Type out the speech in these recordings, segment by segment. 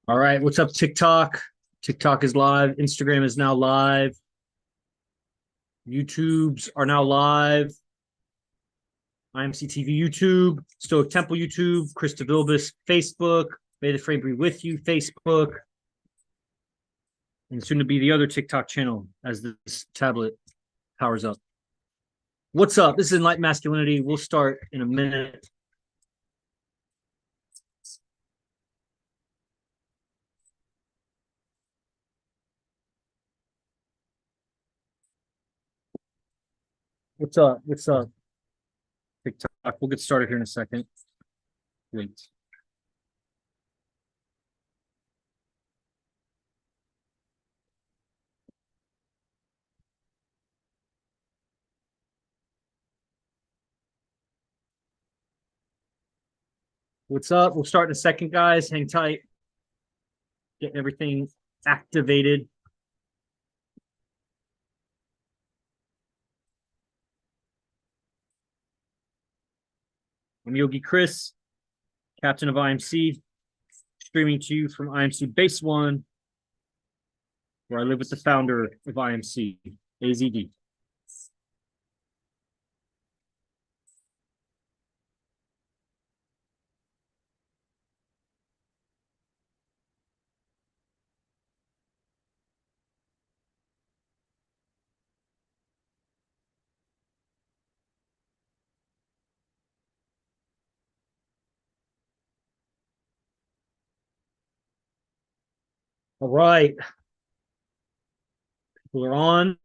All right, what's up, TikTok? TikTok is live. Instagram is now live. YouTubes are now live. IMC TV YouTube, Stoic Temple YouTube, Chris DeVilbus Facebook, May the Frame be with you Facebook, and soon to be the other TikTok channel as this tablet powers up. What's up? This is Enlightened Masculinity. We'll start in a minute. What's up? What's up? TikTok. We'll get started here in a second. Wait. What's up? We'll start in a second, guys. Hang tight. Getting everything activated. I'm Yogi Chris, captain of IMC, streaming to you from IMC Base 1, where I live with the founder of IMC, AZD. All right. People are on.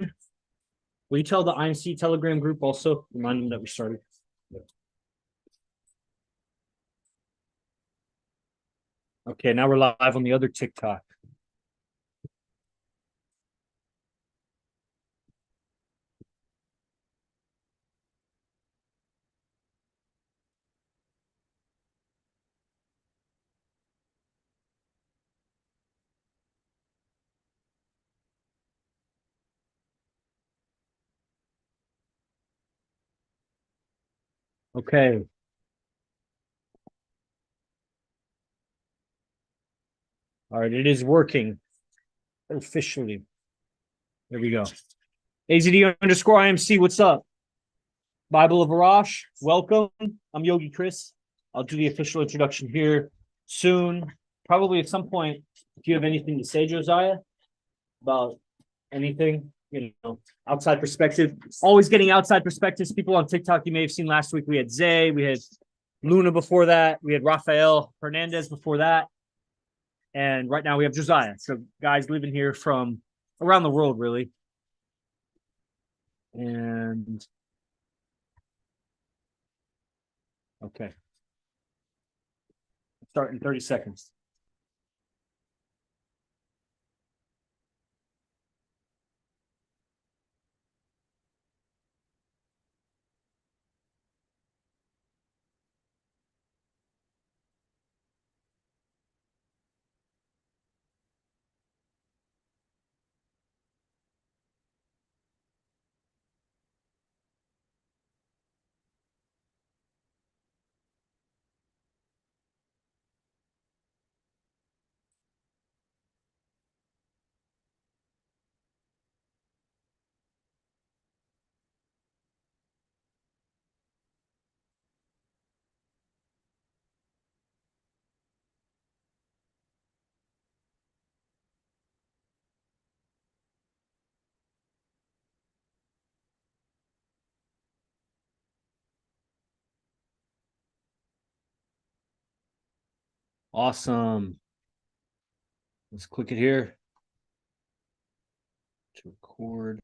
Will you tell the IMC Telegram group also? Remind them that we started. Okay, now we're live on the other TikTok. Okay. All right, it is working officially. There we go. AZD underscore IMC, what's up? Bible of Arash, welcome. I'm Yogi Chris. I'll do the official introduction here soon. Probably at some point, if you have anything to say, Josiah, about anything, outside perspective. Always getting outside perspectives. People on TikTok, you may have seen last week, we had Zay, we had Luna before that, we had Rafael Hernandez before that, and right now we have Josiah. So guys living here from around the world, really. And okay. Start in 30 seconds. Awesome. Let's click it here to record.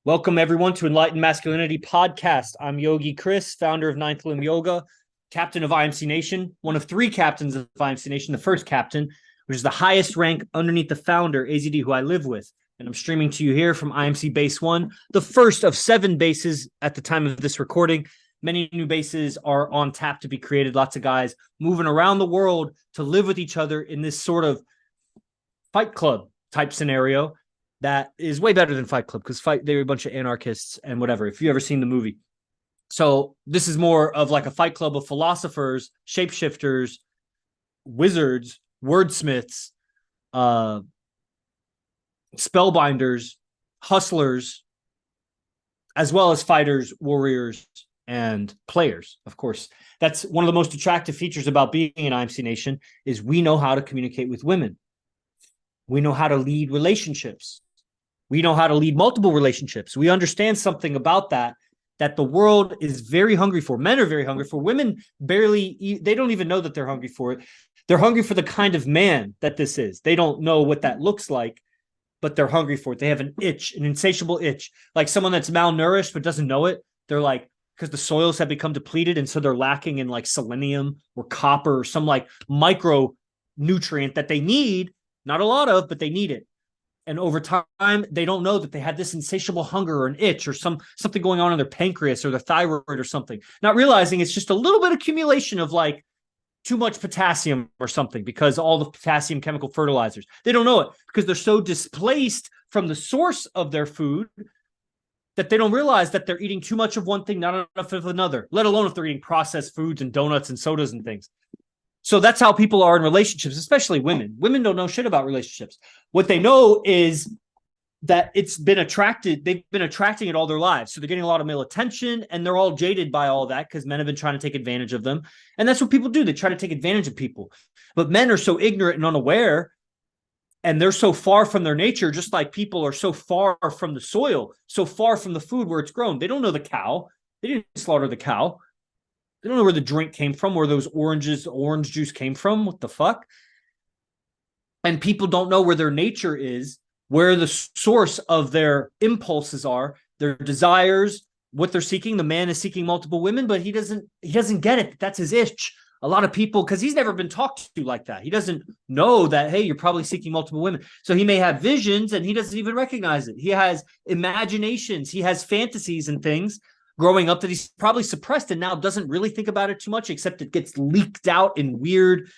Welcome, everyone, to Enlightened Masculinity Podcast. I'm Yogi Chris, founder of Ninth Limb Yoga, captain of IMC Nation, one of 3 captains of IMC Nation, the first captain, which is the highest rank underneath the founder, AZD, who I live with. And I'm streaming to you here from IMC Base 1, the first of 7 bases at the time of this recording. Many new bases are on tap to be created. Lots of guys moving around the world to live with each other in this sort of Fight Club type scenario that is way better than Fight Club, because they're a bunch of anarchists and whatever, if you've ever seen the movie. So this is more of like a Fight Club of philosophers, shapeshifters, wizards, wordsmiths, spellbinders, hustlers, as well as fighters, warriors, and players. Of course, that's one of the most attractive features about being an IMC Nation is we know how to communicate with women. We know how to lead relationships. We know how to lead multiple relationships. We understand something about that the world is very hungry for. Men are very hungry for. Women barely, they don't even know that they're hungry for it. They're hungry for the kind of man that this is. They don't know what that looks like, but they're hungry for it. They have an itch, an insatiable itch, like someone that's malnourished but doesn't know it. They're like, because the soils have become depleted, and so they're lacking in like selenium or copper or some like micronutrient that they need, not a lot of, but they need it. And over time, they don't know that they had this insatiable hunger or an itch or something going on in their pancreas or their thyroid or something, not realizing it's just a little bit of accumulation of like too much potassium or something because all the potassium chemical fertilizers. They don't know it because they're so displaced from the source of their food that they don't realize that they're eating too much of one thing, not enough of another, let alone if they're eating processed foods and donuts and sodas and things. So that's how people are in relationships, especially women. Women don't know shit about relationships. What they know is that it's been attracted. They've been attracting it all their lives. So they're getting a lot of male attention and they're all jaded by all that because men have been trying to take advantage of them. And that's what people do. They try to take advantage of people. But men are so ignorant and unaware, and they're so far from their nature, just like people are so far from the soil, so far from the food where it's grown. They don't know the cow. They didn't slaughter the cow. They don't know where the drink came from, where those orange juice came from. What the fuck? And people don't know where their nature is, where the source of their impulses are, their desires, what they're seeking. The man is seeking multiple women, but he doesn't get it. That's his itch. A lot of people, because he's never been talked to like that. He doesn't know that, hey, you're probably seeking multiple women. So he may have visions and he doesn't even recognize it. He has imaginations. He has fantasies and things growing up that he's probably suppressed and now doesn't really think about it too much, except it gets leaked out in weird,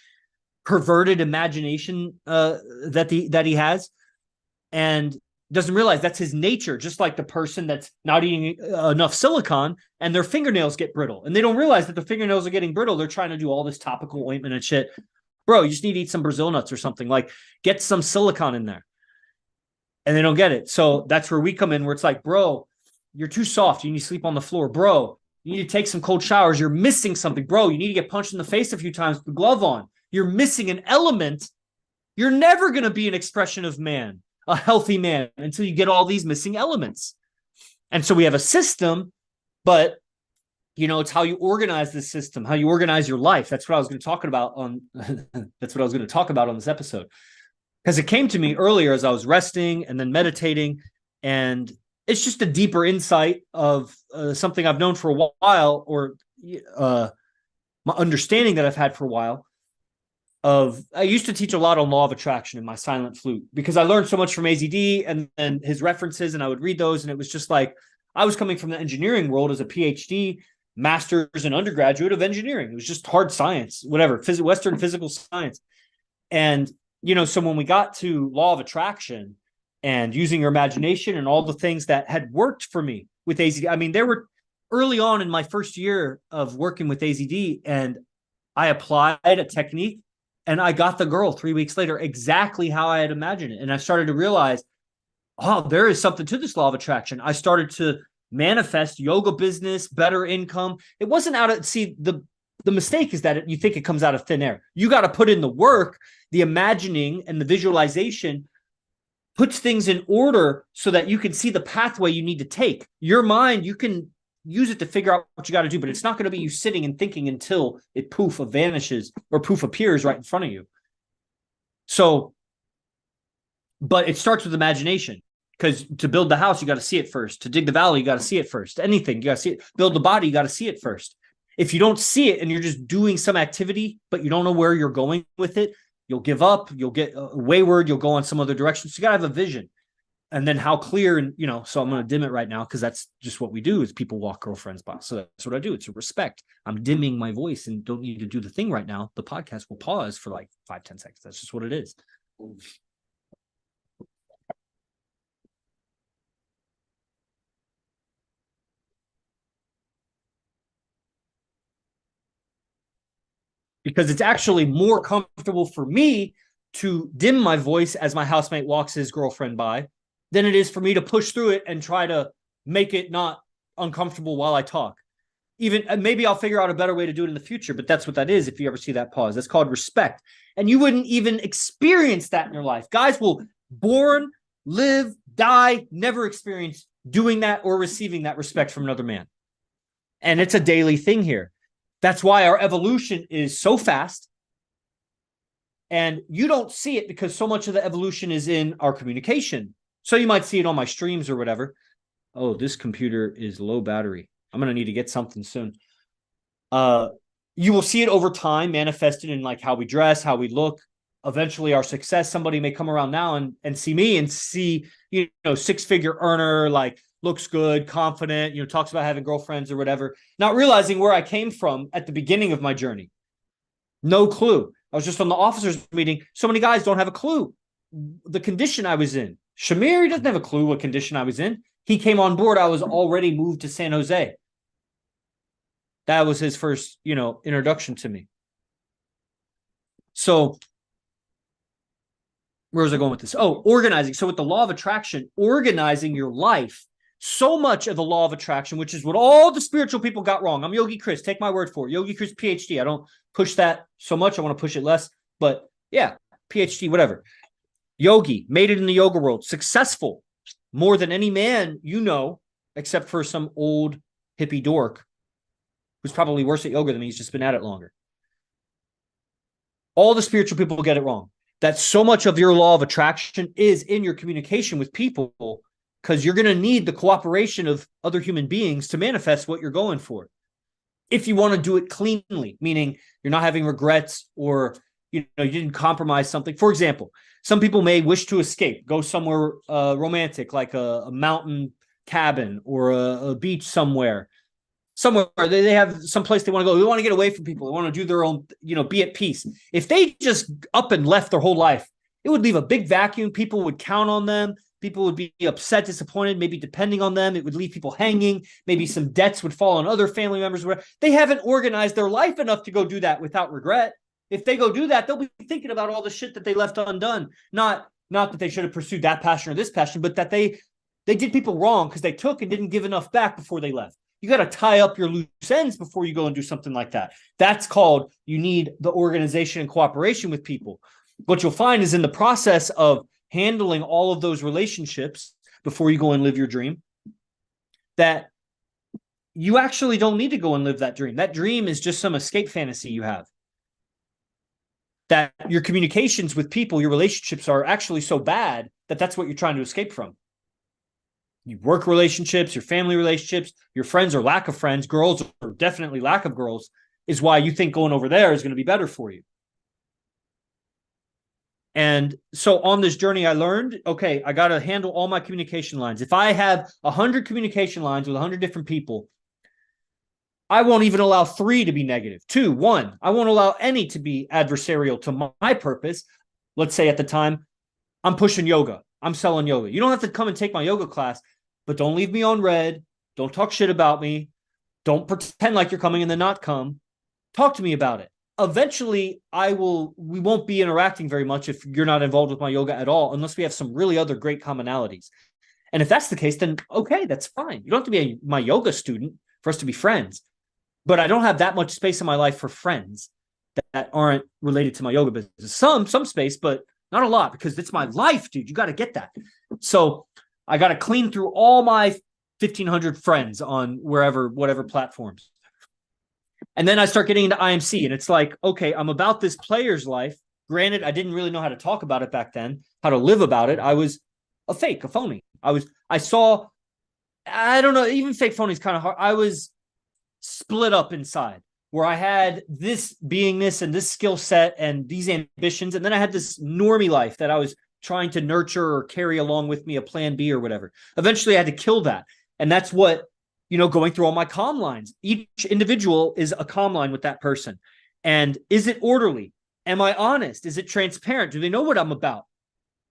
perverted imagination that he has, and doesn't realize that's his nature, just like the person that's not eating enough silicon and their fingernails get brittle. And they don't realize that their fingernails are getting brittle. They're trying to do all this topical ointment and shit. Bro, you just need to eat some Brazil nuts or something. Like, get some silicon in there. And they don't get it. So that's where we come in, where it's like, bro, you're too soft. You need to sleep on the floor. Bro, you need to take some cold showers. You're missing something. Bro, you need to get punched in the face a few times with the glove on. You're missing an element. You're never going to be an expression of man, a healthy man, until you get all these missing elements. And so we have a system, but it's how you organize the system, how you organize your life. That's what I was going to talk about on this episode. Because it came to me earlier as I was resting and then meditating, and it's just a deeper insight of something I've known for a while, or my understanding that I've had for a while. I used to teach a lot on law of attraction in my silent flute because I learned so much from AZD and his references, and I would read those, and it was just like I was coming from the engineering world as a PhD, master's and undergraduate of engineering. It was just hard science, whatever, Western physical science. And, so when we got to law of attraction and using your imagination and all the things that had worked for me with AZD, I mean, there were early on in my first year of working with AZD, and I applied a technique and I got the girl 3 weeks later exactly how I had imagined it. And I started to realize, oh, there is something to this law of attraction. I started to manifest yoga business, better income. It wasn't out of, the mistake is that you think it comes out of thin air. You got to put in the work. The imagining and the visualization puts things in order so that you can see the pathway you need to take. Your mind, you can use it to figure out what you got to do, but it's not going to be you sitting and thinking until it poof vanishes or poof appears right in front of you. So, but it starts with imagination, because to build the house, you got to see it first. To dig the valley, you got to see it first. Anything, you got to see it. Build the body, you got to see it first. If you don't see it and you're just doing some activity, but you don't know where you're going with it, you'll give up, you'll get wayward, you'll go on some other direction. So you got to have a vision. And then how clear, and so I'm going to dim it right now because that's just what we do is people walk girlfriends by. So that's what I do. It's a respect. I'm dimming my voice and don't need to do the thing right now. The podcast will pause for like 5-10 seconds. That's just what it is. because it's actually more comfortable for me to dim my voice as my housemate walks his girlfriend by than it is for me to push through it and try to make it not uncomfortable while I talk. Even maybe I'll figure out a better way to do it in the future, but that's what that is. If you ever see that pause, that's called respect. And you wouldn't even experience that in your life. Guys will born, live, die, never experience doing that or receiving that respect from another man. And it's a daily thing here. That's why our evolution is so fast. And you don't see it because so much of the evolution is in our communication. So you might see it on my streams or whatever. Oh, this computer is low battery. I'm going to need to get something soon. You will see it over time manifested in like how we dress, how we look, eventually our success. Somebody may come around now and see me and see, six-figure earner, like looks good, confident, talks about having girlfriends or whatever, not realizing where I came from at the beginning of my journey. No clue. I was just on the officers meeting. So many guys don't have a clue the condition I was in. Shamir, he doesn't have a clue what condition I was in. He came on board. I was already moved to San Jose. That was his first, introduction to me. So where was I going with this? Oh, organizing. So with the law of attraction, organizing your life, so much of the law of attraction, which is what all the spiritual people got wrong. I'm Yogi Chris. Take my word for it. Yogi Chris, PhD. I don't push that so much. I want to push it less. But yeah, PhD, whatever. Yogi, made it in the yoga world. Successful. More than any man except for some old hippie dork who's probably worse at yoga than me. He's just been at it longer. All the spiritual people get it wrong. That so much of your law of attraction is in your communication with people, because you're going to need the cooperation of other human beings to manifest what you're going for. If you want to do it cleanly, meaning you're not having regrets or you didn't compromise something. For example, some people may wish to escape, go somewhere romantic, like a mountain cabin or a beach somewhere. They have some place they want to go. They want to get away from people. They want to do their own, be at peace. If they just up and left their whole life, it would leave a big vacuum. People would count on them. People would be upset, disappointed, maybe depending on them. It would leave people hanging. Maybe some debts would fall on other family members. They haven't organized their life enough to go do that without regret. If they go do that, they'll be thinking about all the shit that they left undone. Not that they should have pursued that passion or this passion, but that they did people wrong because they took and didn't give enough back before they left. You got to tie up your loose ends before you go and do something like that. That's called, you need the organization and cooperation with people. What you'll find is in the process of handling all of those relationships before you go and live your dream, that you actually don't need to go and live that dream. That dream is just some escape fantasy you have. That your communications with people, your relationships are actually so bad that that's what you're trying to escape from. Your work relationships, your family relationships, your friends or lack of friends, girls or definitely lack of girls, is why you think going over there is going to be better for you. And so on this journey, I learned, okay, I got to handle all my communication lines. If I have 100 communication lines with 100 different people, I won't even allow 3 to be negative. 2, 1, I won't allow any to be adversarial to my purpose. Let's say at the time, I'm pushing yoga. I'm selling yoga. You don't have to come and take my yoga class, but don't leave me on red. Don't talk shit about me. Don't pretend like you're coming and then not come. Talk to me about it. Eventually, we won't be interacting very much if you're not involved with my yoga at all, unless we have some really other great commonalities. And if that's the case, then okay, that's fine. You don't have to be my yoga student for us to be friends. But I don't have that much space in my life for friends that aren't related to my yoga business. Some space, but not a lot, because it's my life, dude. You got to get that. So I got to clean through all my 1,500 friends on whatever platforms. And then I start getting into IMC, and it's like, okay, I'm about this player's life. Granted, I didn't really know how to talk about it back then, how to live about it. I was a phony. I don't know, even fake phony is kind of hard. I was split up inside, where I had this beingness and this skill set and these ambitions. And then I had this normie life that I was trying to nurture or carry along with me, a plan B or whatever. Eventually I had to kill that. And that's what, going through all my comm lines, each individual is a comm line with that person. And is it orderly? Am I honest? Is it transparent? Do they know what I'm about?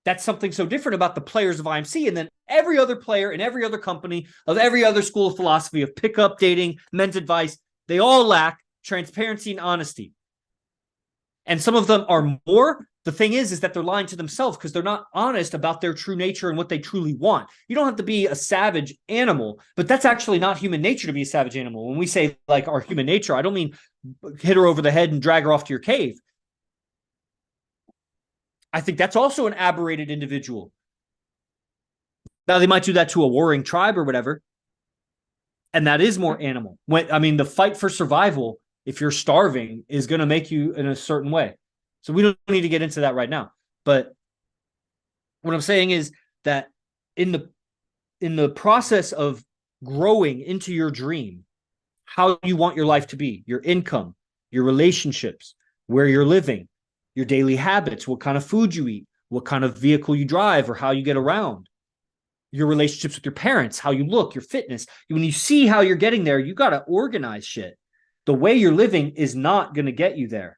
That's something so different about the players of IMC. And then every other player in every other company of every other school of philosophy of pickup, dating, men's advice, they all lack transparency and honesty. And some of them are more. The thing is that they're lying to themselves because they're not honest about their true nature and what they truly want. You don't have to be a savage animal, but that's actually not human nature to be a savage animal. When we say like our human nature, I don't mean hit her over the head and drag her off to your cave. I think that's also an aberrated individual. Now, they might do that to a warring tribe or whatever, and that is more animal. The fight for survival, if you're starving, is going to make you in a certain way. So we don't need to get into that right now. But what I'm saying is that in the process of growing into your dream, how you want your life to be, your income, your relationships, where you're living, your daily habits, what kind of food you eat, what kind of vehicle you drive or how you get around, your relationships with your parents, how you look, your fitness. When you see how you're getting there, you got to organize shit. The way you're living is not going to get you there.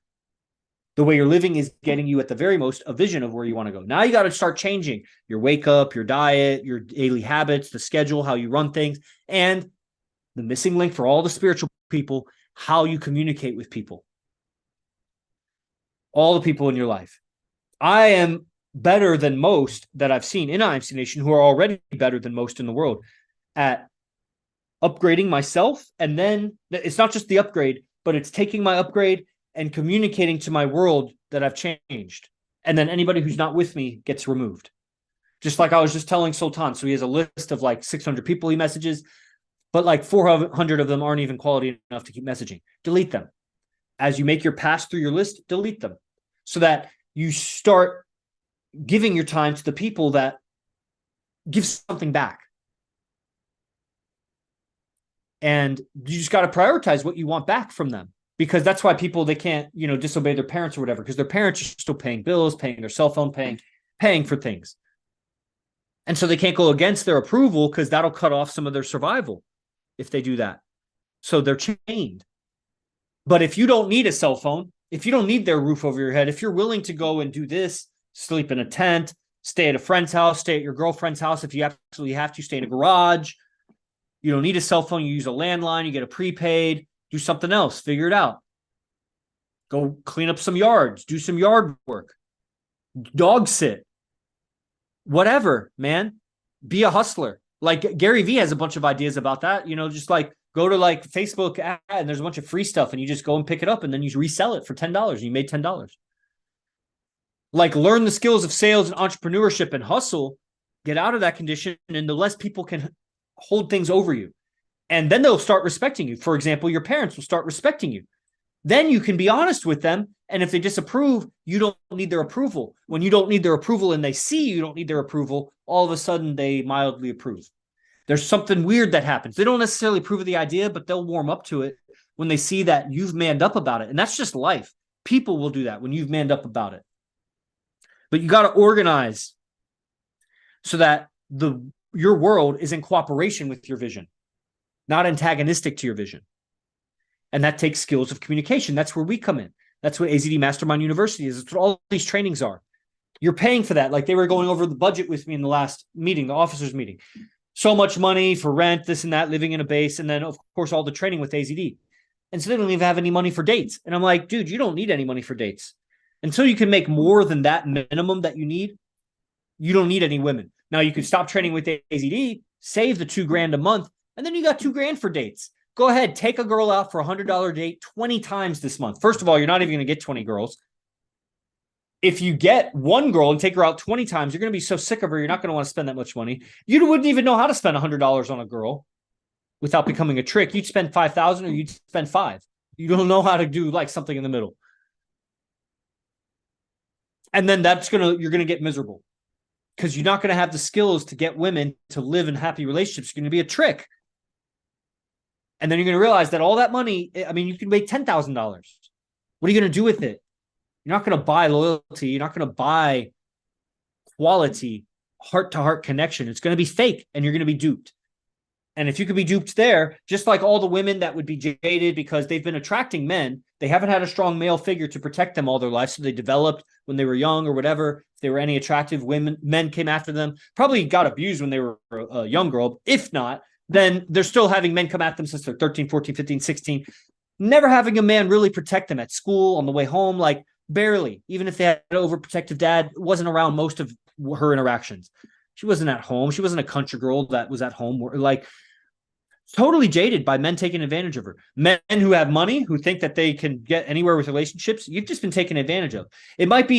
The way you're living is getting you at the very most a vision of where you want to go. Now you got to start changing your wake up, your diet, your daily habits, the schedule, how you run things, and the missing link for all the spiritual people, how you communicate with people. All the people in your life. I am better than most that I've seen in IMC Nation who are already better than most in the world at upgrading myself. And then it's not just the upgrade, but it's taking my upgrade and communicating to my world that I've changed. And then anybody who's not with me gets removed. Just like I was just telling Sultan. So he has a list of like 600 people he messages, but like 400 of them aren't even quality enough to keep messaging. Delete them. As you make your pass through your list, delete them so that you start giving your time to the people that give something back. And you just got to prioritize what you want back from them. Because that's why people, they can't, disobey their parents or whatever, because their parents are still paying bills, paying their cell phone, paying for things. And so they can't go against their approval because that'll cut off some of their survival if they do that. So they're chained. But if you don't need a cell phone, if you don't need their roof over your head, if you're willing to go and do this, sleep in a tent, stay at a friend's house, stay at your girlfriend's house, if you absolutely have to, stay in a garage, you don't need a cell phone, you use a landline, you get a prepaid, do something else, figure it out. Go clean up some yards, do some yard work, dog sit, whatever, man. Be a hustler. Like Gary Vee has a bunch of ideas about that, just like go to like Facebook ad and there's a bunch of free stuff and you just go and pick it up and then you resell it for $10 and you made $10. Like learn the skills of sales and entrepreneurship and hustle, get out of that condition, and the less people can hold things over you. And then they'll start respecting you. For example, your parents will start respecting you. Then you can be honest with them. And if they disapprove, you don't need their approval. When you don't need their approval and they see you don't need their approval, all of a sudden they mildly approve. There's something weird that happens. They don't necessarily approve of the idea, but they'll warm up to it when they see that you've manned up about it. And that's just life. People will do that when you've manned up about it. But you got to organize so that your world is in cooperation with your vision, not antagonistic to your vision. And that takes skills of communication. That's where we come in. That's what AZD Mastermind University is. That's what all these trainings are. You're paying for that. Like they were going over the budget with me in the last meeting, the officers meeting. So much money for rent, this and that, living in a base. And then, of course, all the training with AZD. And so they don't even have any money for dates. And I'm like, dude, you don't need any money for dates. Until you can make more than that minimum that you need, you don't need any women. Now, you could stop training with AZD, save the $2,000 a month, and then you got $2,000 for dates. Go ahead, take a girl out for a $100 date 20 times this month. First of all, you're not even going to get 20 girls. If you get one girl and take her out 20 times, you're going to be so sick of her, you're not going to want to spend that much money. You wouldn't even know how to spend $100 on a girl without becoming a trick. You'd spend $5,000 or you'd spend $5,000. You don't know how to do like something in the middle. And then you're going to get miserable because you're not going to have the skills to get women to live in happy relationships. You're going to be a trick. And then you're going to realize that all that money, you can make $10,000. What are you going to do with it? You're not going to buy loyalty. You're not going to buy quality, heart-to-heart connection. It's going to be fake, and you're going to be duped. And if you could be duped there, just like all the women that would be jaded because they've been attracting men, they haven't had a strong male figure to protect them all their life, so they developed when they were young or whatever. If they were any attractive women, men came after them, probably got abused when they were a young girl. If not, then they're still having men come at them since they're 13, 14, 15, 16, never having a man really protect them at school, on the way home. Like, Barely. Even if they had an overprotective dad, wasn't around most of her interactions. She wasn't at home. She wasn't a country girl that was at home. Like, totally jaded by men taking advantage of her. Men who have money, who think that they can get anywhere with relationships, you've just been taken advantage of. It might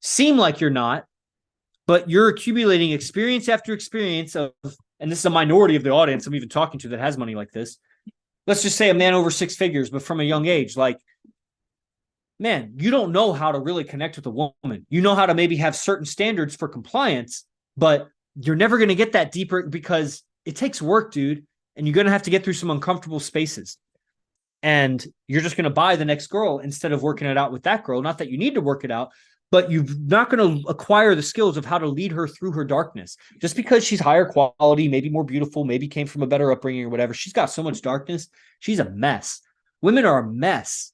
seem like you're not, but you're accumulating experience after experience of, and this is a minority of the audience I'm even talking to that has money like this. Let's just say a man over 6 figures, but from a young age, like, man, you don't know how to really connect with a woman. You know how to maybe have certain standards for compliance, but you're never going to get that deeper because it takes work, dude. And you're going to have to get through some uncomfortable spaces. And you're just going to buy the next girl instead of working it out with that girl. Not that you need to work it out, but you're not going to acquire the skills of how to lead her through her darkness. Just because she's higher quality, maybe more beautiful, maybe came from a better upbringing or whatever, she's got so much darkness. She's a mess. Women are a mess.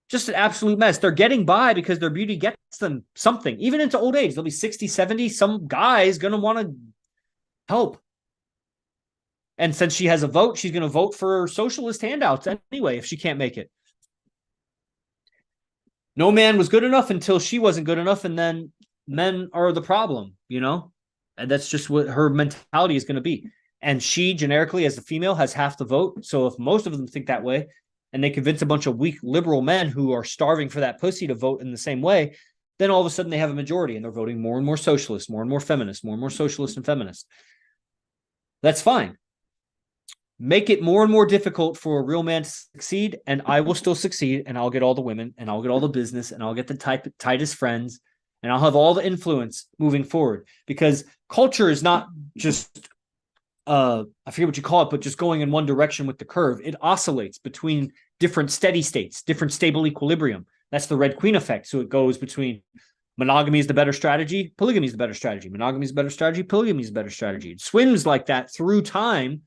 Just an absolute mess. They're getting by because their beauty gets them something. Even into old age, they'll be 60, 70. Some guy is going to want to help. And since she has a vote, she's going to vote for socialist handouts anyway if she can't make it. No man was good enough until she wasn't good enough, and then men are the problem, you know? And that's just what her mentality is going to be. And she, generically, as a female, has half the vote. So if most of them think that way, and they convince a bunch of weak liberal men who are starving for that pussy to vote in the same way, then all of a sudden they have a majority, and they're voting more and more socialist, more and more feminist, more and more socialist and feminist. That's fine. Make it more and more difficult for a real man to succeed, and I will still succeed, and I'll get all the women, and I'll get all the business, and I'll get the tightest friends, and I'll have all the influence moving forward. Because culture is not just, I forget what you call it, but just going in one direction with the curve. It oscillates between different steady states, different stable equilibrium. That's the Red Queen effect. So it goes between monogamy is the better strategy, polygamy is the better strategy, monogamy is the better strategy, polygamy is the better strategy. It swims like that through time.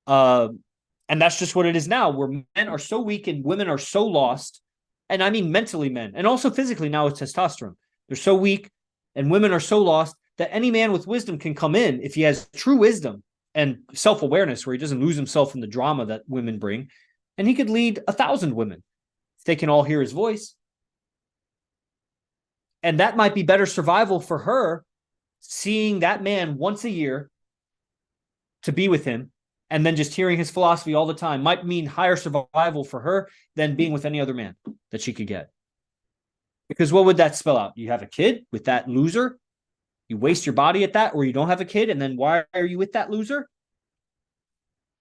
And that's just what it is now, where men are so weak and women are so lost. And I mean mentally men, and also physically now with testosterone. They're so weak and women are so lost that any man with wisdom can come in if he has true wisdom and self-awareness, where he doesn't lose himself in the drama that women bring. And he could lead 1,000 women if they can all hear his voice. And that might be better survival for her, seeing that man once a year to be with him. And then just hearing his philosophy all the time might mean higher survival for her than being with any other man that she could get. Because what would that spell out? You have a kid with that loser? You waste your body at that, or you don't have a kid, and then why are you with that loser?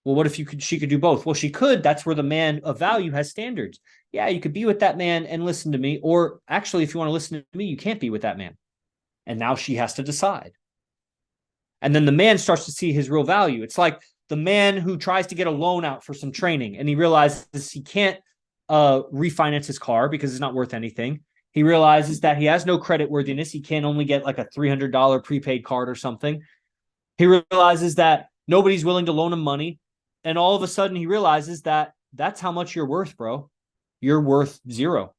Well, what if she could do both? Well, she could. That's where the man of value has standards. Yeah, you could be with that man and listen to me. Or actually, if you want to listen to me, you can't be with that man. And now she has to decide. And then the man starts to see his real value. It's like the man who tries to get a loan out for some training, and he realizes he can't refinance his car because it's not worth anything. He realizes that he has no credit worthiness. He can only get like a $300 prepaid card or something. He realizes that nobody's willing to loan him money. And all of a sudden he realizes that that's how much you're worth, bro. You're worth zero.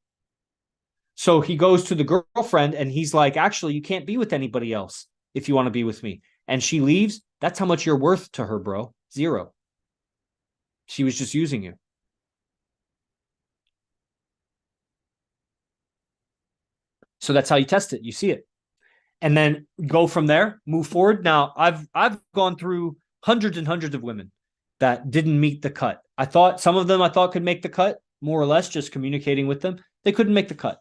So he goes to the girlfriend and he's like, actually, you can't be with anybody else if you want to be with me. And she leaves. That's how much you're worth to her, bro. Zero. She was just using you. So that's how you test it. You see it. And then go from there, move forward. Now, I've gone through hundreds and hundreds of women that didn't meet the cut. Some of them could make the cut, more or less, just communicating with them. They couldn't make the cut.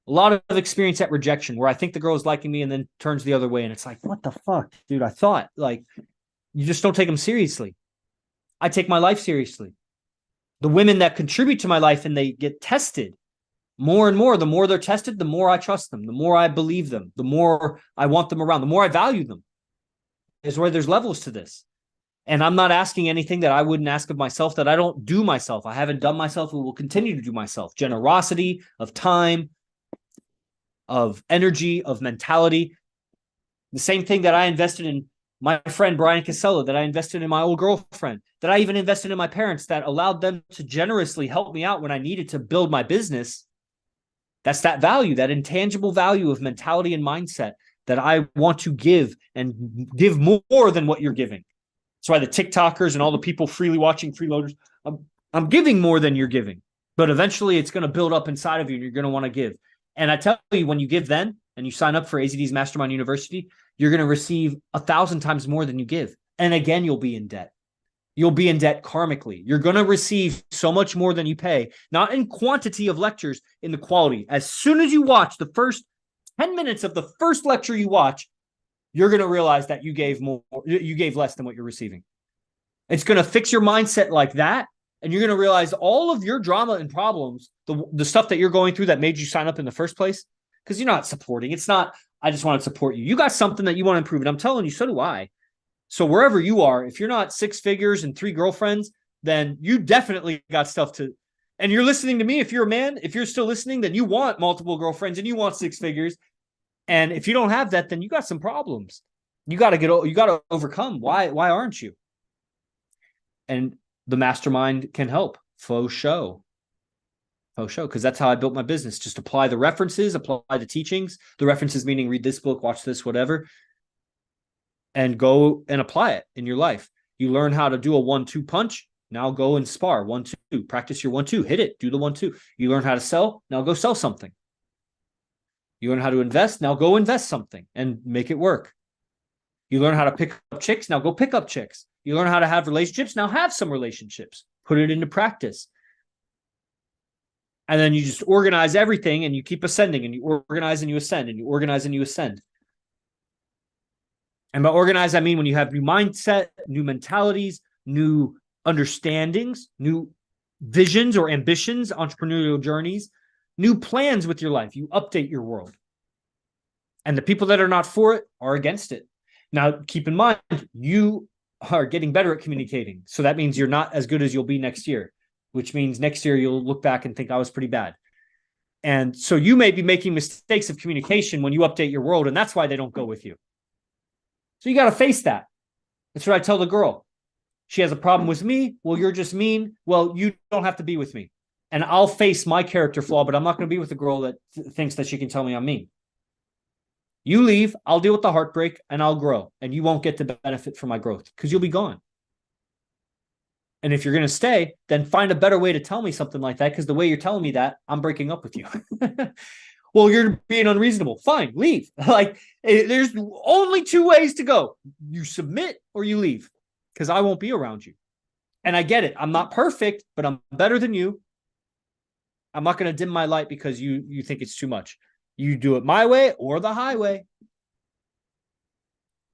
A lot of experience at rejection, where I think the girl is liking me and then turns the other way. And it's like, what the fuck, dude? I thought, like, you just don't take them seriously. I take my life seriously. The women that contribute to my life and they get tested more and more, the more they're tested, the more I trust them, the more I believe them, the more I want them around, the more I value them. Is where there's levels to this. And I'm not asking anything that I wouldn't ask of myself, that I don't do myself. I haven't done myself and will continue to do myself. Generosity of time, of energy, of mentality. The same thing that I invested in my friend Brian Casella, that I invested in my old girlfriend, that I even invested in my parents, that allowed them to generously help me out when I needed to build my business. That's that value, that intangible value of mentality and mindset that I want to give, and give more than what you're giving. That's why the TikTokers and all the people freely watching freeloaders, I'm giving more than you're giving. But eventually it's going to build up inside of you and you're going to want to give. And I tell you, when you give then and you sign up for AZD's Mastermind University, you're going to receive 1,000 times more than you give. And again, you'll be in debt. You'll be in debt karmically. You're going to receive so much more than you pay, not in quantity of lectures, in the quality. As soon as you watch the first 10 minutes of the first lecture you watch, you're going to realize that you gave less than what you're receiving. It's going to fix your mindset like that. And you're going to realize all of your drama and problems, the stuff that you're going through that made you sign up in the first place, because you're not supporting. It's not, I just want to support you. You got something that you want to improve. And I'm telling you, so do I. So wherever you are, if you're not 6 figures and 3 girlfriends, then you definitely got stuff to, and you're listening to me. If you're a man, if you're still listening, then you want multiple girlfriends and you want 6 figures. And if you don't have that, then you got some problems. You got to overcome. Why aren't you? And the mastermind can help. Faux show. Because that's how I built my business. Just apply the references, apply the teachings. The references meaning read this book, watch this, whatever. And go and apply it in your life. You learn how to do a 1-2 punch. Now go and spar 1-2. Practice your 1-2. Hit it. Do the 1-2. You learn how to sell. Now go sell something. You learn how to invest. Now go invest something and make it work. You learn how to pick up chicks. Now go pick up chicks. You learn how to have relationships. Now have some relationships. Put it into practice. And then you just organize everything and you keep ascending and you organize and you ascend and you organize and you ascend. And by organize, I mean when you have new mindset, new mentalities, new understandings, new visions or ambitions, entrepreneurial journeys, new plans with your life. You update your world. And the people that are not for it are against it. Now, keep in mind, you are getting better at communicating. So that means you're not as good as you'll be next year, which means next year you'll look back and think I was pretty bad. And so you may be making mistakes of communication when you update your world, and that's why they don't go with you. So you got to face that. That's what I tell the girl. She has a problem with me. Well, you're just mean. Well, you don't have to be with me. And I'll face my character flaw, but I'm not going to be with a girl that thinks that she can tell me I'm mean. You leave, I'll deal with the heartbreak, and I'll grow. And you won't get the benefit from my growth because you'll be gone. And if you're going to stay, then find a better way to tell me something like that, because the way you're telling me that, I'm breaking up with you. Well, you're being unreasonable. Fine, leave. Like, there's only 2 ways to go. You submit or you leave, because I won't be around you. And I get it. I'm not perfect, but I'm better than you. I'm not going to dim my light because you think it's too much. You do it my way or the highway.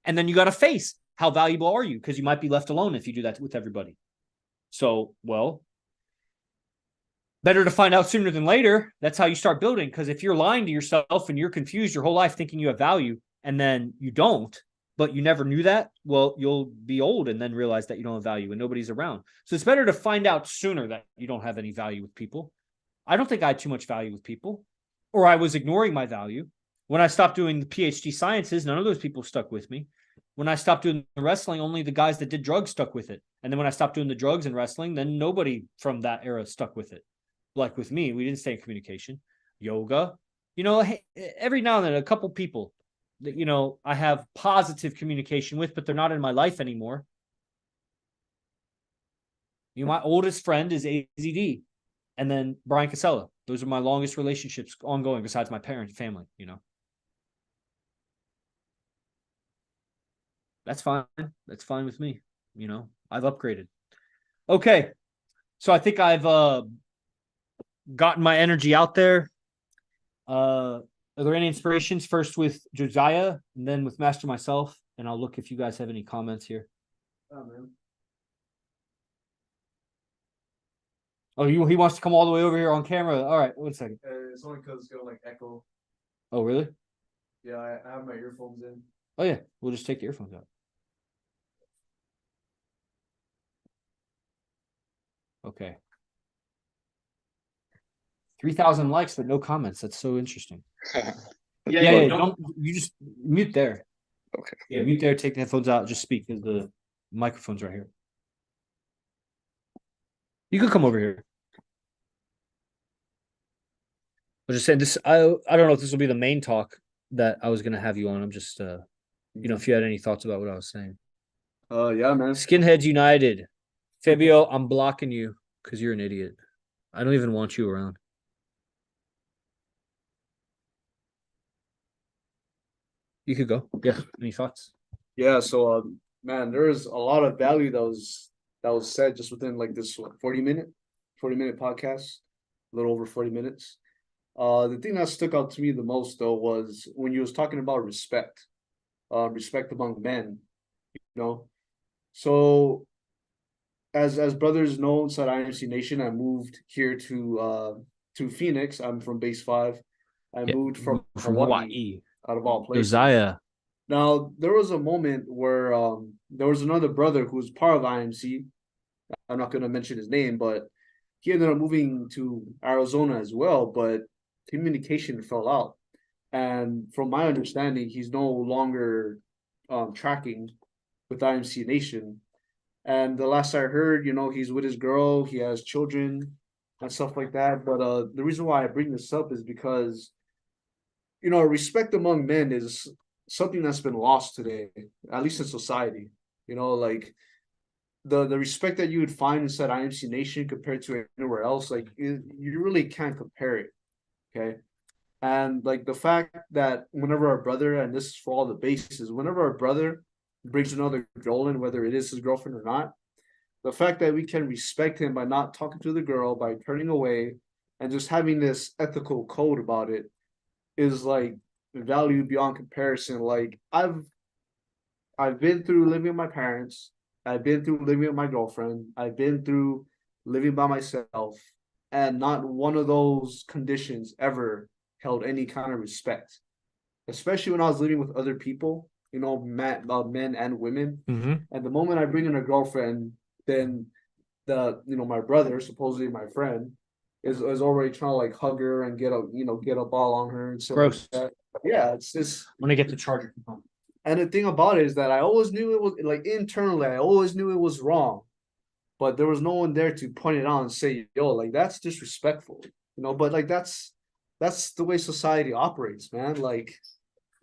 And then you got to face how valuable are you, because you might be left alone if you do that with everybody. So, well, better to find out sooner than later. That's how you start building. Because if you're lying to yourself and you're confused your whole life thinking you have value and then you don't, but you never knew that, well, you'll be old and then realize that you don't have value and nobody's around. So it's better to find out sooner that you don't have any value with people. I don't think I had too much value with people, or I was ignoring my value. When I stopped doing the PhD sciences, none of those people stuck with me. When I stopped doing the wrestling, only the guys that did drugs stuck with it. And then when I stopped doing the drugs and wrestling, then nobody from that era stuck with it. Like with me, we didn't stay in communication. Yoga, every now and then a couple people that, I have positive communication with, but they're not in my life anymore. My oldest friend is AZD, and then Brian Casella. Those are my longest relationships ongoing besides my family. That's fine. That's fine with me. I've upgraded. Okay. So I think I've gotten my energy out there. Are there any inspirations? First with Josiah and then with Master myself, and I'll look if you guys have any comments here. Oh, man. Oh, he wants to come all the way over here on camera. All right, 1 second. It's only because it's going to echo. Oh, really? Yeah, I have my earphones in. Oh, yeah. We'll just take the earphones out. Okay. 3,000 likes, but no comments. That's so interesting. Yeah. Don't you just mute there. Okay. Yeah, mute there. Take the headphones out. Just speak because the microphone's right here. You could come over here. I was just saying this. I don't know if this will be the main talk that I was going to have you on. I'm just if you had any thoughts about what I was saying. Yeah, man. Skinheads United. Fabio, I'm blocking you because you're an idiot. I don't even want you around. You could go. Yeah. Any thoughts? Yeah, so man, there's a lot of value that was said just within like this 40-minute podcast, a little over 40 minutes. The thing that stuck out to me the most though was when you was talking about respect, respect among men, you know. So as brothers know inside IMC Nation, I moved here to Phoenix. I'm from Base 5. I Yeah. moved from Hawaii, Hawaii. out of all places. Josiah. Now, there was a moment where there was another brother who was part of IMC. I'm not going to mention his name, but he ended up moving to Arizona as well, but communication fell out. And from my understanding, he's no longer tracking with IMC Nation. And the last I heard, you know, he's with his girl, he has children and stuff like that. But the reason why I bring this up is because, you know, respect among men is something that's been lost today, at least in society. You know, like the respect that you would find inside IMC Nation compared to anywhere else, like you really can't compare it. Okay. And like the fact that whenever our brother, and this is for all the bases, whenever our brother brings another girl in, whether it is his girlfriend or not, the fact that we can respect him by not talking to the girl, by turning away, and just having this ethical code about it is like value beyond comparison. Like I've been through living with my parents, I've been through living with my girlfriend, I've been through living by myself, and not one of those conditions ever held any kind of respect. Especially when I was living with other people, you know, men and women. Mm-hmm. And the moment I bring in a girlfriend, then my brother, supposedly my friend, is already trying to like hug her and get a ball on her and stuff Gross. like that. Yeah, it's just. When I get the charger. And the thing about it is that I always knew it was like internally, I always knew it was wrong, but there was no one there to point it out and say, yo, like that's disrespectful, you know. But like that's the way society operates, man. Like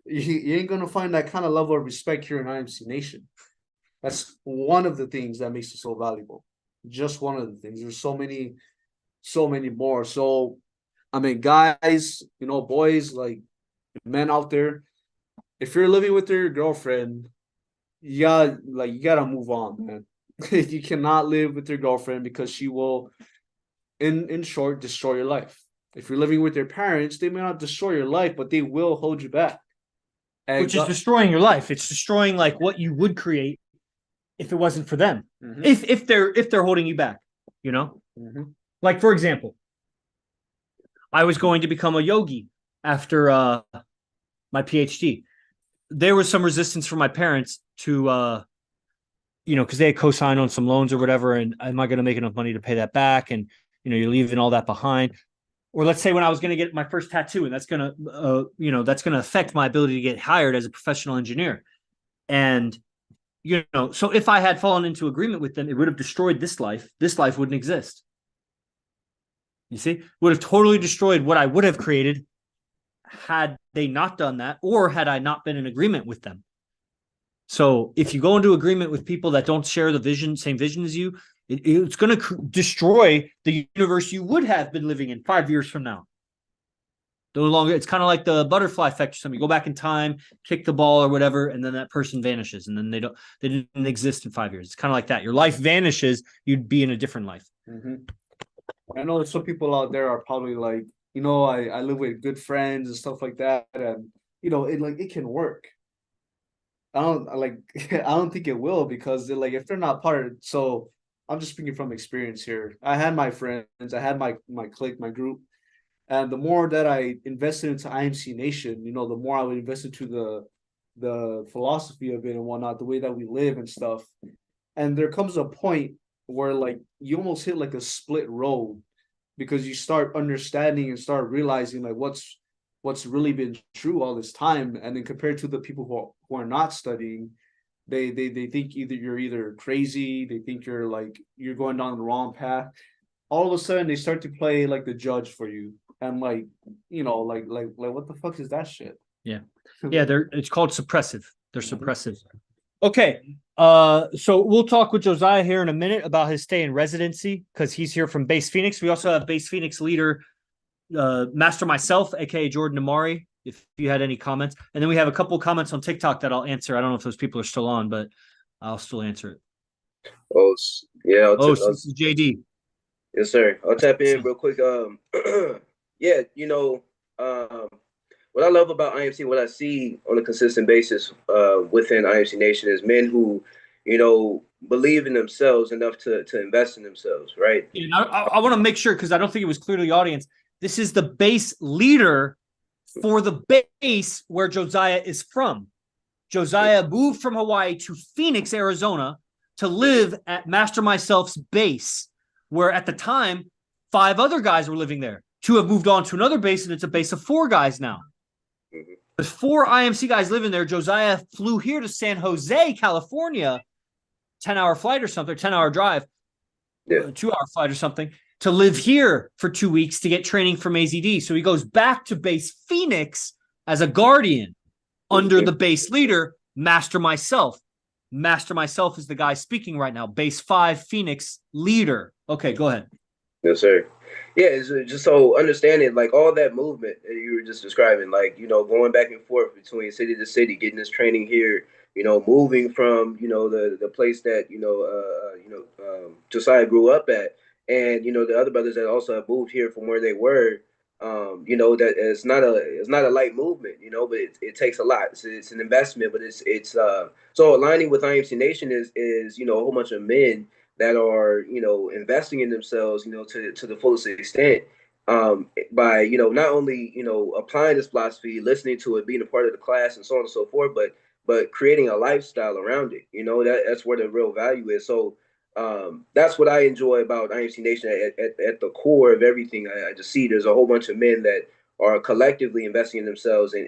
you ain't gonna find that kind of level of respect here in IMC Nation. That's one of the things that makes it so valuable. Just one of the things. There's so many more. So I mean, guys, you know, boys, like men out there, if you're living with your girlfriend, you gotta move on, man. You cannot live with your girlfriend because she will, in short, destroy your life. If you're living with your parents, they may not destroy your life, but they will hold you back. And Which is destroying your life. It's destroying like what you would create if it wasn't for them. Mhm. If they're holding you back, you know? Mhm. Like for example, I was going to become a yogi after my PhD. There was some resistance from my parents to because they had co-signed on some loans or whatever, and am I going to make enough money to pay that back? And you're leaving all that behind. Or let's say when I was going to get my first tattoo, and that's going to affect my ability to get hired as a professional engineer. And so if I had fallen into agreement with them, it would have destroyed this life. This life wouldn't exist. You see, would have totally destroyed what I would have created had they not done that, or had I not been in agreement with them. So if you go into agreement with people that don't share the same vision as you, it's going to destroy the universe you would have been living in 5 years from now. No longer, it's kind of like the butterfly effect or something. You go back in time, kick the ball or whatever, and then that person vanishes, and then they didn't exist in 5 years. It's kind of like that. Your life vanishes, you'd be in a different life. Mm-hmm. I know some people out there are probably like, I live with good friends and stuff like that, and it can work. I don't think it will, because if they're not part of it. So I'm just speaking from experience here. I had my friends, I had my clique, my group, and the more that I invested into IMC Nation, the more I would invest into the philosophy of it and whatnot, the way that we live and stuff. And there comes a point where you almost hit like a split road, because you start understanding and start realizing what's really been true all this time. And then compared to the people who are not studying, they think you're either crazy, they think you're going down the wrong path. All of a sudden they start to play like the judge for you, and what the fuck is that shit? Yeah, it's called suppressive. They're suppressive. Okay. So we'll talk with Josiah here in a minute about his stay in residency because he's here from Base Phoenix. We also have Base Phoenix leader, Master myself, a.k.a. Jordan Amari, if you had any comments. And then we have a couple comments on TikTok that I'll answer. I don't know if those people are still on, but I'll still answer it. Yeah, This is JD. yes, sir. I'll tap in real quick. Yeah, what I love about IMC, what I see on a consistent basis within IMC Nation is men who, believe in themselves enough to invest in themselves, right? And I want to make sure, because I don't think it was clear to the audience, this is the base leader for the base where Josiah is from. Josiah moved from Hawaii to Phoenix, Arizona to live at Master Myself's base, where at the time, 5 other guys were living there. 2 have moved on to another base, and it's a base of 4 guys now. There's 4 IMC guys living there. Josiah flew here to San Jose, California, 10-hour flight or something, 10-hour drive, 2-hour flight or something, to live here for 2 weeks to get training from AZD. So he goes back to base Phoenix as a Guardian under the base leader, Master Myself. Master Myself is the guy speaking right now. Base 5 Phoenix leader. Okay, go ahead. Yes, sir. Yeah, it's just so understanding like all that movement that you were just describing, like, going back and forth between city to city, getting this training here, moving from, the place that, Josiah grew up at, and, the other brothers that also have moved here from where they were, that it's not a light movement, but it takes a lot. It's an investment, but it's so aligning with IMC Nation is a whole bunch of men that are investing in themselves to the fullest extent by not only applying this philosophy, listening to it, being a part of the class, and so on and so forth, but creating a lifestyle around it. That's where the real value is. So that's what I enjoy about IMC Nation. At the core of everything, I just see there's a whole bunch of men that are collectively investing in themselves and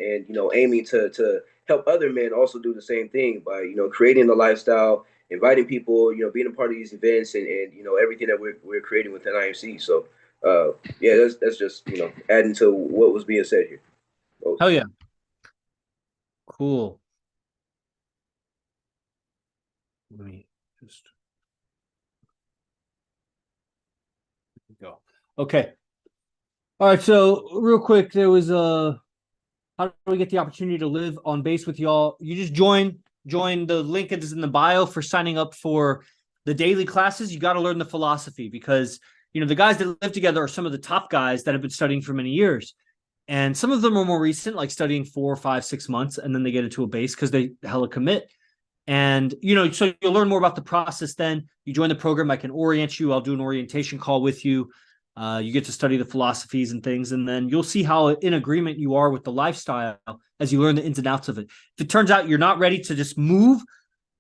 aiming to help other men also do the same thing by creating the lifestyle, inviting people, being a part of these events, and everything that we're creating within IMC. So yeah, that's just adding to what was being said here. Hell yeah. Cool. Let me just go. Okay. All right. So real quick, there was how do we get the opportunity to live on base with y'all? You just join the link that is in the bio for signing up for the daily classes. You got to learn the philosophy because the guys that live together are some of the top guys that have been studying for many years. And some of them are more recent, like studying 4, 5, 6 months, and then they get into a base because they hella commit. And, so you'll learn more about the process then. You join the program, I can orient you. I'll do an orientation call with you. You get to study the philosophies and things, and then you'll see how in agreement you are with the lifestyle as you learn the ins and outs of it. If it turns out you're not ready to just move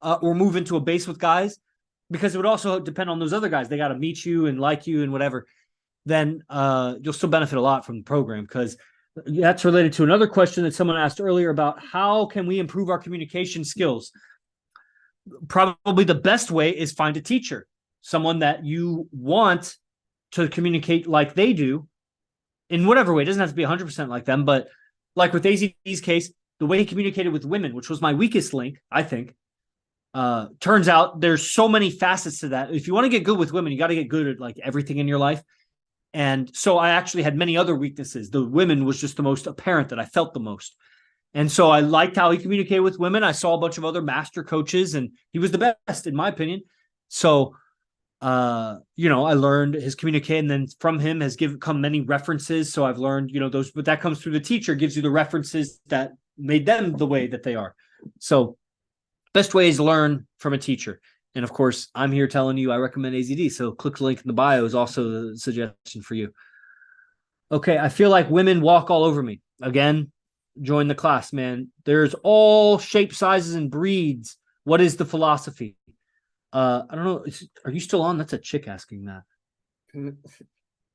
or move into a base with guys, because it would also depend on those other guys. They got to meet you and like you and whatever. Then you'll still benefit a lot from the program because that's related to another question that someone asked earlier about how can we improve our communication skills? Probably the best way is find a teacher, someone that you want to communicate like they do in whatever way. It doesn't have to be 100% like them, but like with AZD's case, the way he communicated with women, which was my weakest link, I think, turns out there's so many facets to that. If you want to get good with women, you got to get good at like everything in your life. And so I actually had many other weaknesses. The women was just the most apparent that I felt the most. And so I liked how he communicated with women. I saw a bunch of other master coaches and he was the best in my opinion. So, I learned his communicating, and then from him has come many references. So I've learned, those, but that comes through the teacher, gives you the references that made them the way that they are. So best way is to learn from a teacher. And of course, I'm here telling you, I recommend AZD. So click the link in the bio is also the suggestion for you. Okay. I feel like women walk all over me. Again, join the class, man. There's all shape, sizes, and breeds. What is the philosophy? I don't know. Are you still on? That's a chick asking that.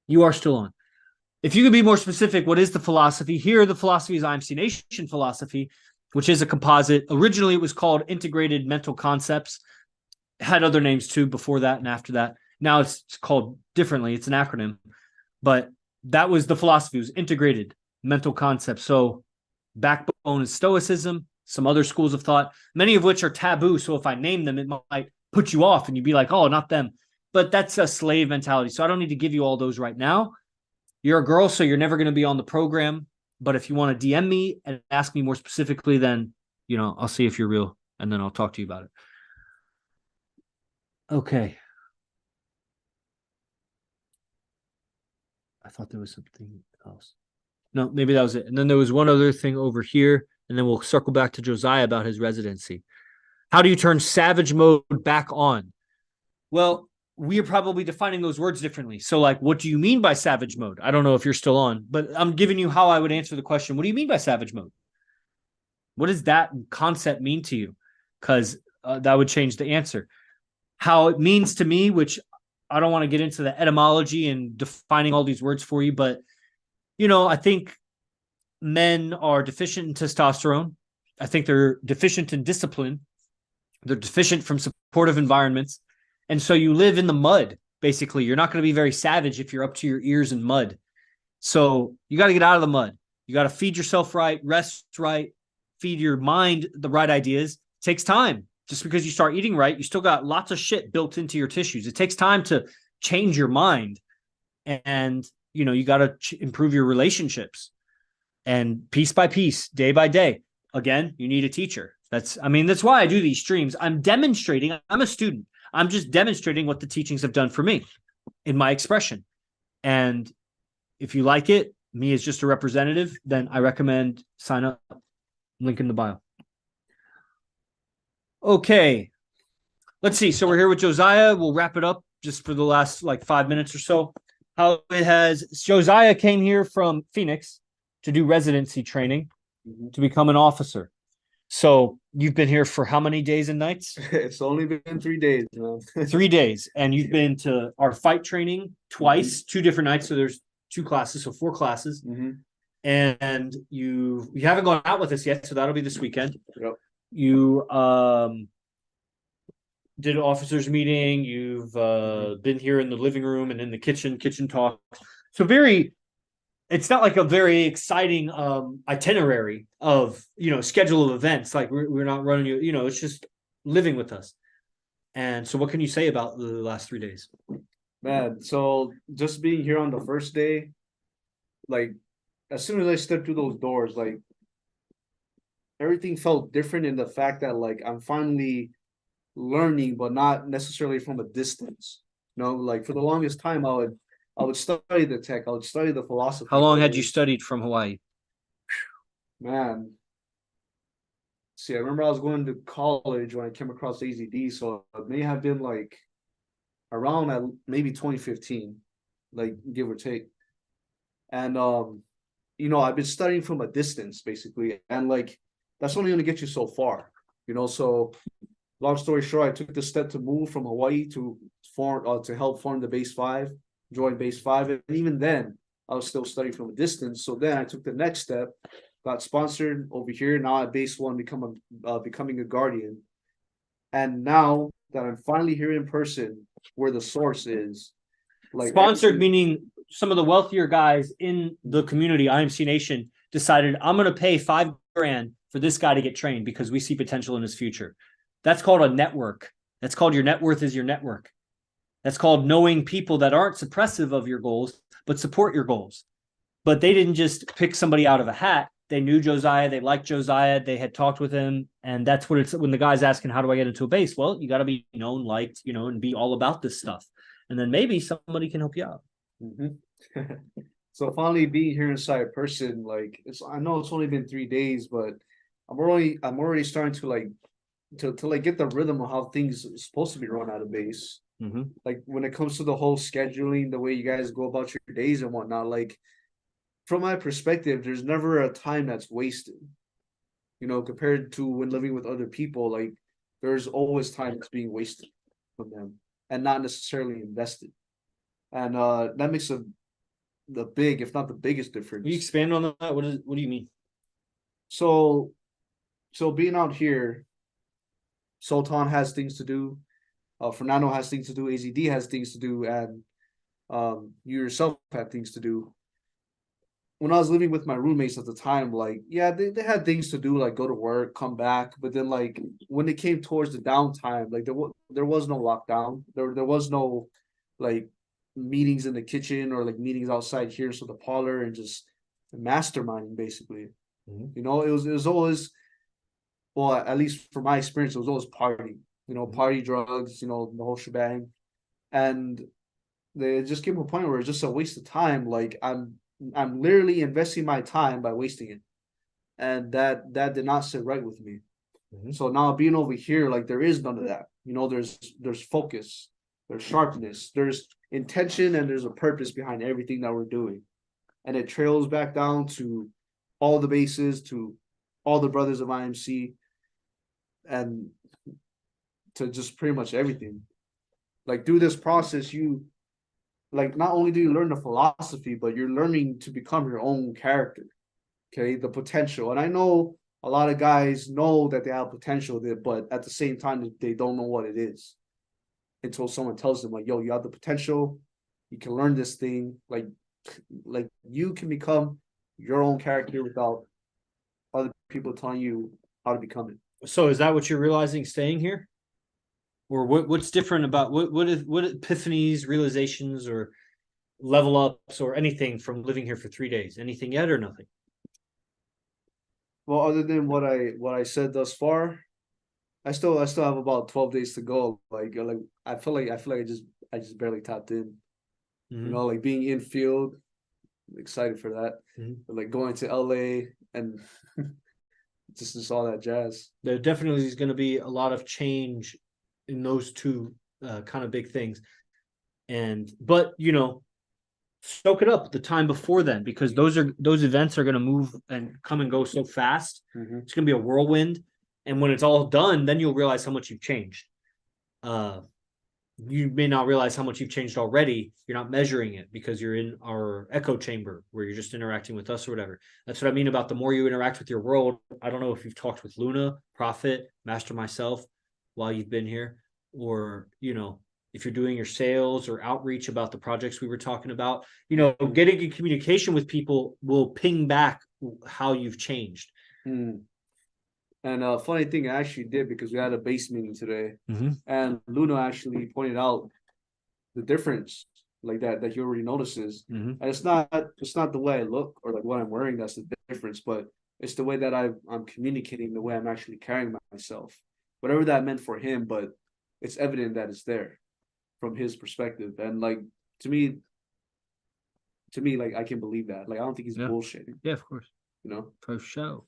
You are still on. If you could be more specific, what is the philosophy? Here, the philosophy is IMC Nation philosophy, which is a composite. Originally, it was called Integrated Mental Concepts. It had other names too before that and after that. Now it's called differently. It's an acronym. But that was the philosophy. It was Integrated Mental Concepts. So backbone is Stoicism. some other schools of thought, many of which are taboo. So if I name them, it might put you off and you'd be like, oh, not them. But that's a slave mentality. So I don't need to give you all those right now. You're a girl, so you're never going to be on the program. But if you want to DM me and ask me more specifically, then, I'll see if you're real and then I'll talk to you about it. Okay. I thought there was something else. No, maybe that was it. And then there was one other thing over here, and then we'll circle back to Josiah about his residency. How do you turn savage mode back on? Well, we are probably defining those words differently. So, like, what do you mean by savage mode? I don't know if you're still on, but I'm giving you how I would answer the question. What do you mean by savage mode? What does that concept mean to you? Because that would change the answer. How it means to me, which I don't want to get into the etymology and defining all these words for you, but, I think men are deficient in testosterone. I think they're deficient in discipline. They're deficient from supportive environments. And so you live in the mud, basically. You're not going to be very savage if you're up to your ears in mud. So you got to get out of the mud. You got to feed yourself right, rest right, feed your mind the right ideas. It takes time. Just because you start eating right, you still got lots of shit built into your tissues. It takes time to change your mind. And, you got to improve your relationships. And piece by piece, day by day, again, you need a teacher. That's why I do these streams. I'm demonstrating. I'm a student. I'm just demonstrating what the teachings have done for me in my expression. And if you like it, me as just a representative, then I recommend sign up. Link in the bio. Okay. Let's see. So we're here with Josiah. We'll wrap it up just for the last 5 minutes or so. Josiah came here from Phoenix to do residency training to become an officer. So you've been here for how many days and nights? It's only been 3 days, man. 3 days. And you've been to our fight training twice, 2 different nights. So there's 2 classes, so 4 classes. And you haven't gone out with us yet, so that'll be this weekend. Yep. You did an officers meeting. You've been here in the living room and in the kitchen talk. So it's not like a very exciting itinerary of, schedule of events. Like we're not running you, it's just living with us. And so what can you say about the last 3 days? Man, so just being here on the first day, as soon as I stepped through those doors, everything felt different in the fact that I'm finally learning, but not necessarily from a distance. For the longest time, I would study the tech, I would study the philosophy. How long had you studied from Hawaii? Man, see, I remember I was going to college when I came across AZD, so it may have been around maybe 2015, give or take. And I've been studying from a distance basically, and that's only going to get you so far, So, long story short, I took the step to move from Hawaii to help form the Base 5, join Base 5, and even then, I was still studying from a distance. So then I took the next step, got sponsored over here. Now at Base 1, becoming a Guardian, and now that I'm finally here in person, where the source is, sponsored meaning some of the wealthier guys in the community, IMC Nation, decided I'm going to pay $5,000 for this guy to get trained because we see potential in his future. That's called a network. That's called your net worth is your network. That's called knowing people that aren't suppressive of your goals, but support your goals. But they didn't just pick somebody out of a hat. They knew Josiah. They liked Josiah. They had talked with him. And that's what it's when the guy's asking, how do I get into a base? Well, you got to be known, liked, and be all about this stuff. And then maybe somebody can help you out. So finally being here inside person, I know it's only been 3 days, but I'm already starting to get the rhythm of how things are supposed to be run out of base. When it comes to the whole scheduling, the way you guys go about your days and whatnot, from my perspective, there's never a time that's wasted. Compared to when living with other people, there's always time that's being wasted from them and not necessarily invested. And that makes the big, if not the biggest difference. Can you expand on that? What do you mean? So being out here, Sultan has things to do. Fernando has things to do. AZD has things to do, and you yourself have things to do. when I was living with my roommates at the time, like, yeah, they had things to do, like go to work, come back. But then, like, when it came towards the downtime, like there was no lockdown. There was no like meetings in the kitchen or like meetings outside here, so the parlor and just masterminding basically. Mhm. You know, it was always, well, at least from my experience, it was always party. You know, party, drugs, you know, the whole shebang. And they just came to a point where it's just a waste of time. Like I'm literally investing my time by wasting it. And that did not sit right with me. Mhm. So now being over here, like there is none of that. You know, there's focus, there's sharpness, there's intention, and there's a purpose behind everything that we're doing. And it trails back down to all the bases, to all the brothers of IMC, and to just pretty much everything. Like through this process, you like not only do you learn the philosophy, but you're learning to become your own character. Okay, the potential. And I know a lot of guys know that they have potential there, but at the same time, they don't know what it is until someone tells them, like, yo, you have the potential, you can learn this thing, like you can become your own character without other people telling you how to become it. So is that what you're realizing staying here? Or what's different about what epiphanies, realizations, or level ups or anything from living here for 3 days? Anything yet or nothing? Well, other than what I said thus far, I still have about 12 days to go. Like I feel like I just barely tapped in. You know, like being in field, excited for that. But like going to LA and just all that jazz. There definitely is going to be a lot of change in those two kind of big things. But you know, soak it up the time before then, because those events are going to move and come and go so fast. It's going to be a whirlwind, and when it's all done, then you'll realize how much you've changed. You may not realize how much you've changed already. You're not measuring it because you're in our echo chamber where you're just interacting with us or whatever. That's what I mean about the more you interact with your world. I don't know if you've talked with Luna, Prophet, Master myself while you've been here, or, you know, if you're doing your sales or outreach about the projects we were talking about, you know, getting in communication with people will ping back how you've changed. And a funny thing I actually did, because we had a base meeting today, and Luna actually pointed out the difference, like that he already notices. And it's not the way I look or like what I'm wearing that's the difference, but it's the way that I'm communicating, the way I'm actually carrying myself, whatever that meant for him. But it's evident that it's there from his perspective, and like to me, like I can believe that. Like I don't think he's bullshitting. Yeah, of course. You know, for sure.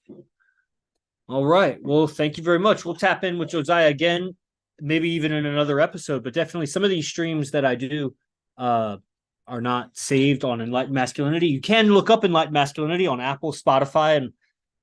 All right. Well, thank you very much. We'll tap in with Josiah again, maybe even in another episode, but definitely some of these streams that I do are not saved on Enlightened Masculinity. You can look up Enlightened Masculinity on Apple, Spotify, and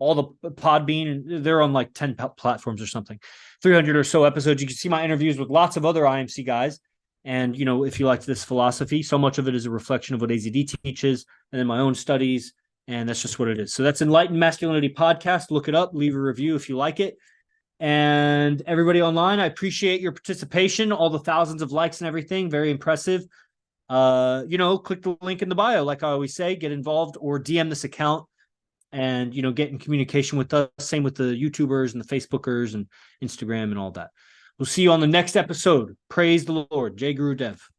all the Podbean, and they're on like 10 platforms or something. 300 or so episodes. You can see my interviews with lots of other IMC guys. And, you know, if you liked this philosophy, so much of it is a reflection of what AZD teaches and then my own studies. And that's just what it is. So that's Enlightened Masculinity Podcast. Look it up. Leave a review if you like it. And everybody online, I appreciate your participation. All the thousands of likes and everything. Very impressive. You know, click the link in the bio. Like I always say, get involved or DM this account and, you know, get in communication with us. Same with the YouTubers and the Facebookers and Instagram and all that. We'll see you on the next episode. Praise the Lord. Jai Guru Dev.